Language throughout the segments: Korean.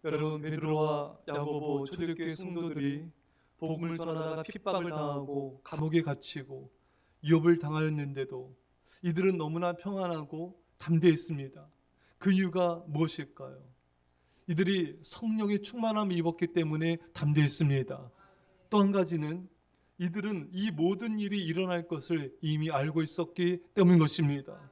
여러분, 베드로와 야고보 초대교회 성도들이 복음을 전하다가 핍박을 당하고 감옥에 갇히고 위협을 당하였는데도 이들은 너무나 평안하고 담대했습니다. 그 이유가 무엇일까요? 이들이 성령의 충만함을 입었기 때문에 담대했습니다. 또 한 가지는 이들은 이 모든 일이 일어날 것을 이미 알고 있었기 때문인 것입니다.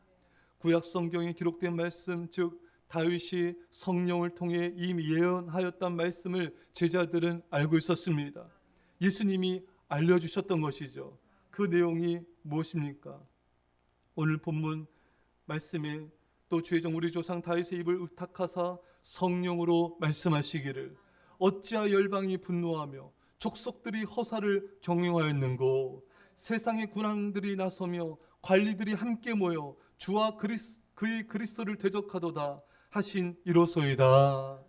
구약 성경에 기록된 말씀, 즉 다윗이 성령을 통해 이미 예언하였던 말씀을 제자들은 알고 있었습니다. 예수님이 알려주셨던 것이죠. 그 내용이 무엇입니까? 오늘 본문 말씀에 또 주의 종 우리 조상 다윗의 입을 의탁하사 성령으로 말씀하시기를 어찌하여 열방이 분노하며 족속들이 허사를 경영하였는고 세상의 군왕들이 나서며 관리들이 함께 모여 주와 그의 그리스도를 대적하도다 하신 이로소이다.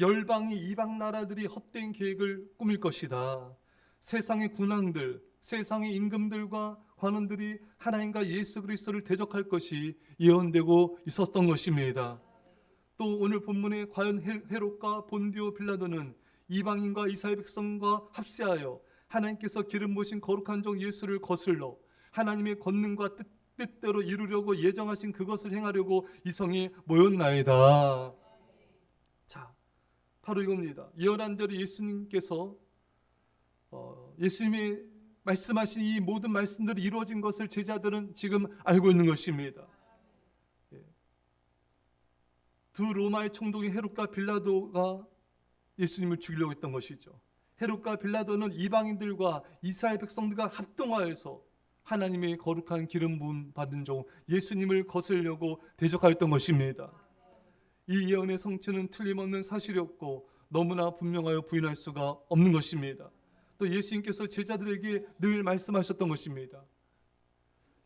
열방이 이방 나라들이 헛된 계획을 꾸밀 것이다. 세상의 군왕들, 세상의 임금들과 관원들이 하나님과 예수 그리스도를 대적할 것이 예언되고 있었던 것입니다. 또 오늘 본문에 과연 헤롯과 본디오 빌라도는 이방인과 이스라엘 백성과 합세하여 하나님께서 기름 부으신 거룩한 종 예수를 거슬러 하나님의 권능과 뜻대로 이루려고 예정하신 그것을 행하려고 이 성에 모였나이다. 자, 바로 이겁니다. 예언한 대로 예수님께서 예수님이 말씀하신 이 모든 말씀들이 이루어진 것을 제자들은 지금 알고 있는 것입니다. 두 로마의 총독인 헤롯과 빌라도가 예수님을 죽이려고 했던 것이죠. 헤롯과 빌라도는 이방인들과 이스라엘 백성들과 합동하여서 하나님의 거룩한 기름 부음 받은 종 예수님을 거스르려고 대적하였던 것입니다. 이 예언의 성취는 틀림없는 사실이었고 너무나 분명하여 부인할 수가 없는 것입니다. 또 예수님께서 제자들에게 늘 말씀하셨던 것입니다.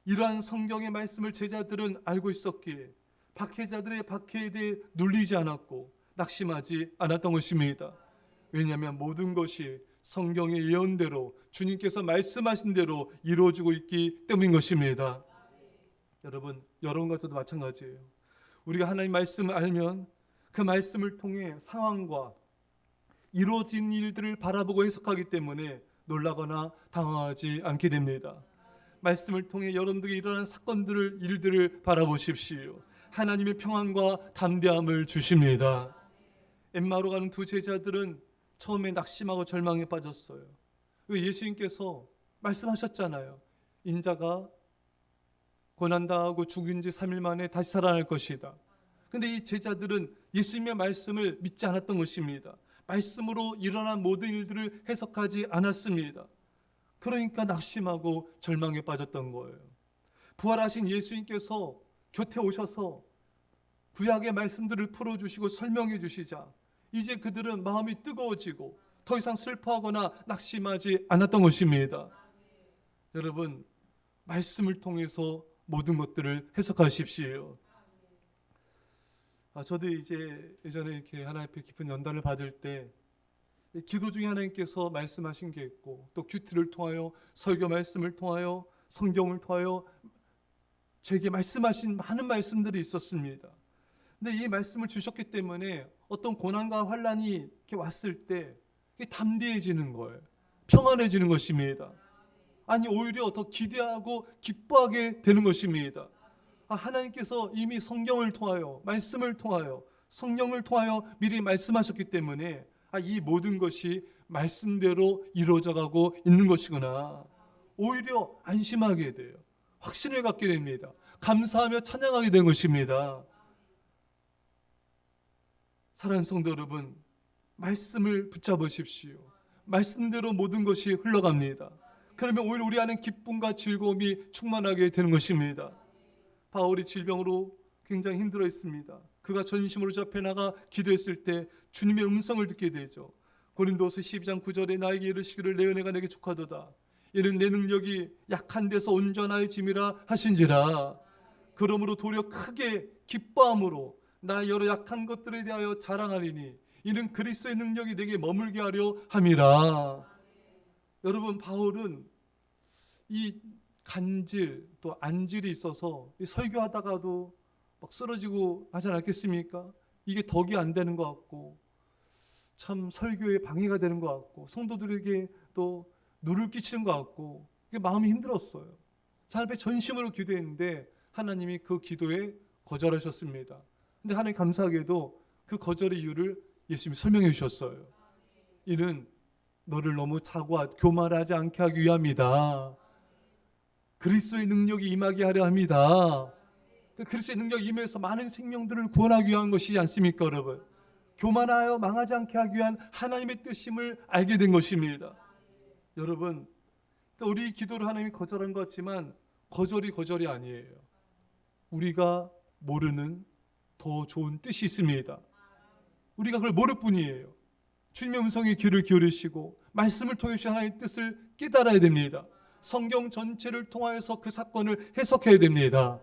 이러한 성경의 말씀을 제자들은 알고 있었기에 박해자들의 박해에 대해 눌리지 않았고 낙심하지 않았던 것입니다. 왜냐하면 모든 것이 성경의 예언대로 주님께서 말씀하신 대로 이루어지고 있기 때문인 것입니다. 여러분과도 마찬가지예요. 우리가 하나님 말씀을 알면 그 말씀을 통해 상황과 이루어진 일들을 바라보고 해석하기 때문에 놀라거나 당황하지 않게 됩니다. 말씀을 통해 여러분들에게 일어난 사건들을, 일들을 바라보십시오. 하나님의 평안과 담대함을 주십니다. 엠마오로 가는 두 제자들은 처음에 낙심하고 절망에 빠졌어요. 예수님께서 말씀하셨잖아요. 인자가 고난당하고 죽은 지 3일 만에 다시 살아날 것이다. 근데 이 제자들은 예수님의 말씀을 믿지 않았던 것입니다. 말씀으로 일어난 모든 일들을 해석하지 않았습니다. 그러니까 낙심하고 절망에 빠졌던 거예요. 부활하신 예수님께서 곁에 오셔서 구약의 말씀들을 풀어주시고 설명해 주시자 이제 그들은 마음이 뜨거워지고 더 이상 슬퍼하거나 낙심하지 않았던 것입니다. 여러분, 말씀을 통해서 모든 것들을 해석하십시오. 저도 이제 예전에 이렇게 하나님 앞에 깊은 연단을 받을 때 기도 중에 하나님께서 말씀하신 게 있고 또 큐티를 통하여 설교 말씀을 통하여 성경을 통하여 제게 말씀하신 많은 말씀들이 있었습니다. 근데 이 말씀을 주셨기 때문에 어떤 고난과 환난이 이렇게 왔을 때 담대해지는 거예요. 평안해지는 것입니다. 아니 오히려 더 기대하고 기뻐하게 되는 것입니다. 하나님께서 이미 성경을 통하여 말씀을 통하여 성령을 통하여 미리 말씀하셨기 때문에 이 모든 것이 말씀대로 이루어져가고 있는 것이구나. 오히려 안심하게 돼요. 확신을 갖게 됩니다. 감사하며 찬양하게 된 것입니다. 사랑하는 성도 여러분, 말씀을 붙잡으십시오. 말씀대로 모든 것이 흘러갑니다. 그러면 오히려 우리 안에 기쁨과 즐거움이 충만하게 되는 것입니다. 바울이 질병으로 굉장히 힘들어했습니다. 그가 전심으로 잡혀나가 기도했을 때 주님의 음성을 듣게 되죠. 고린도서 12장 9절에 나에게 이르시기를 내 은혜가 내게 족하도다. 이는 내 능력이 약한 데서 온전하여짐이라 하신지라. 그러므로 도리어 크게 기뻐함으로 나 여러 약한 것들에 대하여 자랑하리니 이는 그리스도의 능력이 내게 머물게 하려 함이라. 여러분, 바울은 이 간질 또 안질이 있어서 설교하다가도 막 쓰러지고 하지 않았겠습니까? 이게 덕이 안 되는 것 같고 참 설교에 방해가 되는 것 같고 성도들에게 또 누를 끼치는 것 같고 이게 마음이 힘들었어요. 하나님 앞에 전심으로 기도했는데 하나님이 그 기도에 거절하셨습니다. 근데 하나님 감사하게도 그 거절의 이유를 예수님이 설명해 주셨어요. 이는 너를 너무 교만하지 않게 하기 위함이다. 그리스도의 능력이 임하게 하려 합니다. 그 그리스도의 능력이 임해서 많은 생명들을 구원하기 위한 것이지 않습니까, 여러분? 교만하여 망하지 않게 하기 위한 하나님의 뜻임을 알게 된 것입니다. 여러분, 그러니까 우리 기도를 하나님이 거절한 것 같지만 거절이 아니에요. 우리가 모르는 더 좋은 뜻이 있습니다. 우리가 그걸 모를 뿐이에요. 주님의 음성에 귀를 기울이시고 말씀을 통해서 하나님의 뜻을 깨달아야 됩니다. 성경 전체를 통하여서 그 사건을 해석해야 됩니다.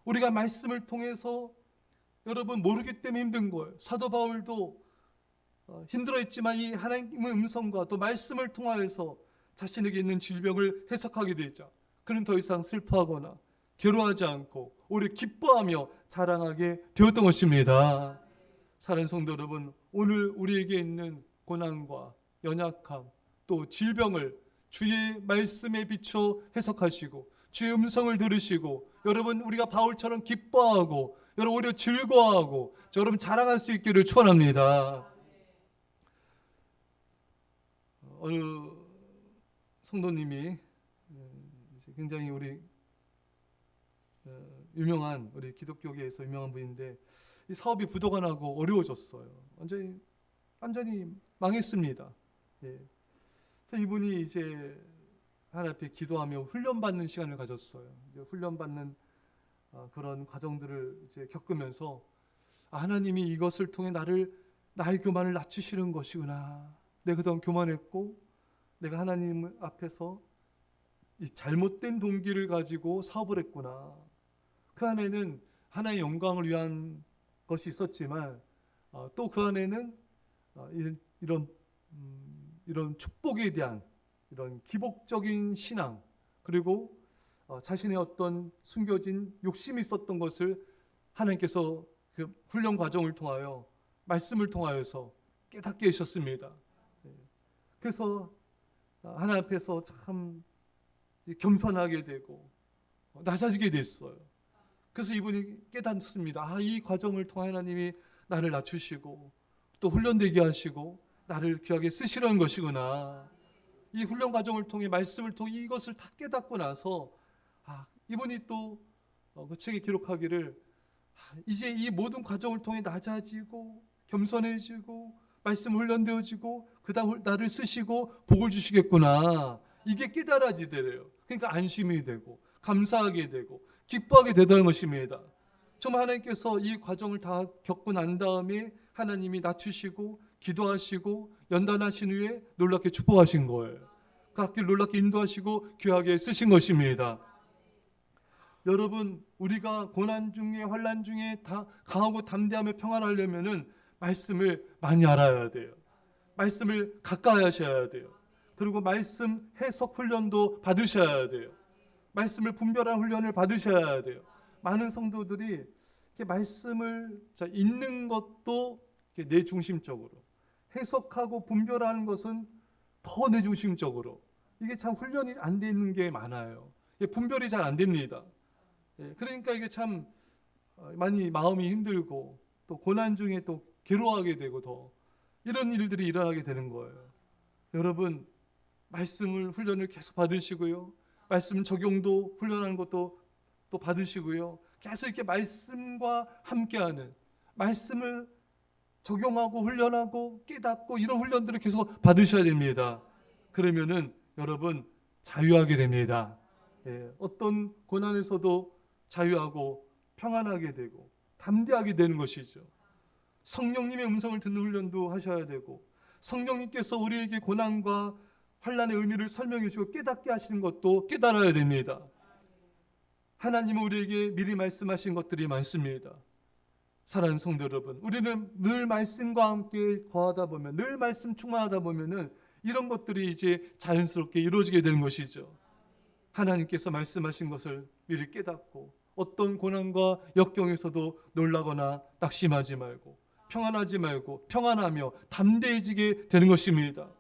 우리가 말씀을 통해서 여러분 모르기 때문에 힘든 거예요. 사도 바울도 힘들어했지만 이 하나님의 음성과 또 말씀을 통하여서 자신에게 있는 질병을 해석하게 되자 그는 더 이상 슬퍼하거나 괴로워하지 않고 오히려 기뻐하며 자랑하게 되었던 것입니다. 사랑하는 성도 여러분, 오늘 우리에게 있는 고난과 연약함 또 질병을 주의 말씀에 비춰 해석하시고 주의 음성을 들으시고 여러분 우리가 바울처럼 기뻐하고 여러분 오히려 즐거워하고 여러분 자랑할 수 있기를 축원합니다. 어느 성도님이 굉장히 우리 유명한 우리 기독교계에서 유명한 분인데 이 사업이 부도가 나고 어려워졌어요. 완전히 망했습니다. 예. 그래서 이분이 이제 하나님 앞에 기도하며 훈련받는 시간을 가졌어요. 이제 훈련받는 그런 과정들을 이제 겪으면서 하나님이 이것을 통해 나의 교만을 낮추시는 것이구나. 내가 그동안 교만했고 내가 하나님 앞에서 이 잘못된 동기를 가지고 사업을 했구나. 그 안에는 하나의 영광을 위한 것이 있었지만 또 그 안에는 이런 축복에 대한 이런 기복적인 신앙 그리고 자신의 어떤 숨겨진 욕심이 있었던 것을 하나님께서 그 훈련 과정을 통하여 말씀을 통하여서 깨닫게 하셨습니다. 그래서 하나님 앞에서 참 겸손하게 되고 낮아지게 됐어요. 그래서 이분이 깨닫습니다. 이 과정을 통해 하나님이 나를 낮추시고 또 훈련되게 하시고 나를 귀하게 쓰시려는 것이구나. 이 훈련 과정을 통해 말씀을 통해 이것을 다 깨닫고 나서 이분이 또 그 책에 기록하기를 이제 이 모든 과정을 통해 낮아지고 겸손해지고 말씀 훈련되어지고 그다음 나를 쓰시고 복을 주시겠구나. 이게 깨달아지더래요. 그러니까 안심이 되고 감사하게 되고 기뻐하게 되더라는 것입니다. 정말 하나님께서 이 과정을 다 겪고 난 다음에 하나님이 낮추시고 기도하시고 연단하신 후에 놀랍게 축복하신 거예요. 그 학교를 놀랍게 인도하시고 귀하게 쓰신 것입니다. 여러분 우리가 고난 중에 환난 중에 다 강하고 담대하며 평안하려면은 말씀을 많이 알아야 돼요. 말씀을 가까이 하셔야 돼요. 그리고 말씀 해석 훈련도 받으셔야 돼요. 말씀을 분별하는 훈련을 받으셔야 돼요. 많은 성도들이 이렇게 말씀을 읽는 것도 내 중심적으로 해석하고 분별하는 것은 더 내 중심적으로 이게 참 훈련이 안 돼 있는 게 많아요. 분별이 잘 안 됩니다. 그러니까 이게 참 많이 마음이 힘들고 또 고난 중에 또 괴로워하게 되고 더 이런 일들이 일어나게 되는 거예요. 여러분 말씀을 훈련을 계속 받으시고요. 말씀 적용도 훈련하는 것도 또 받으시고요. 계속 이렇게 말씀과 함께하는 말씀을 적용하고 훈련하고 깨닫고 이런 훈련들을 계속 받으셔야 됩니다. 그러면은 여러분 자유하게 됩니다. 어떤 고난에서도 자유하고 평안하게 되고 담대하게 되는 것이죠. 성령님의 음성을 듣는 훈련도 하셔야 되고 성령님께서 우리에게 고난과 환난의 의미를 설명해 주고 깨닫게 하시는 것도 깨달아야 됩니다. 하나님은 우리에게 미리 말씀하신 것들이 많습니다. 사랑하는 성도 여러분, 우리는 늘 말씀과 함께 거하다 보면 늘 말씀 충만하다 보면은 이런 것들이 이제 자연스럽게 이루어지게 되는 것이죠. 하나님께서 말씀하신 것을 미리 깨닫고 어떤 고난과 역경에서도 놀라거나 낙심하지 말고 평안하지 말고 평안하며 담대해지게 되는 것입니다.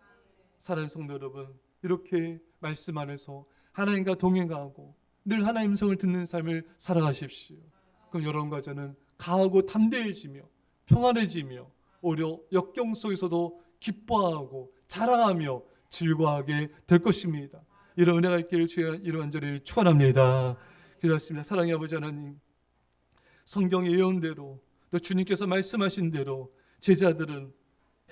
사랑하는 성도 여러분, 이렇게 말씀 안에서 하나님과 동행하고 늘 하나님 음성을 듣는 삶을 살아가십시오. 그럼 여러분과 저는 강하고 담대해지며 평안해지며 오히려 역경 속에서도 기뻐하고 자랑하며 즐거워하게 될 것입니다. 이런 은혜가 있기를 주의 이름 간절히 축원합니다. 기도하십니다. 사랑의 아버지 하나님, 성경의 예언대로 또 주님께서 말씀하신 대로 제자들은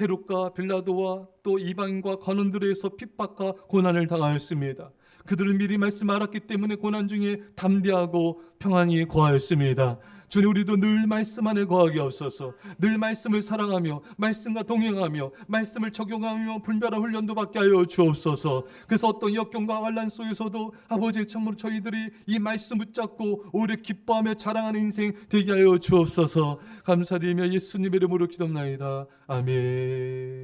헤롯과 빌라도와 또 이방인과 관원들에 의해서 핍박과 고난을 당하였습니다. 그들은 미리 말씀 알았기 때문에 고난 중에 담대하고 평안히 거하였습니다. 주님, 우리도 늘 말씀 안에 거하게 없어서 늘 말씀을 사랑하며 말씀과 동행하며 말씀을 적용하며 분별한 훈련도 받게 하여 주옵소서. 그래서 어떤 역경과 환난 속에서도 아버지의 참으로 저희들이 이 말씀 붙잡고 오래 기뻐하며 자랑하는 인생 되게 하여 주옵소서. 감사드리며 예수님의 이름으로 기도합나이다. 아멘.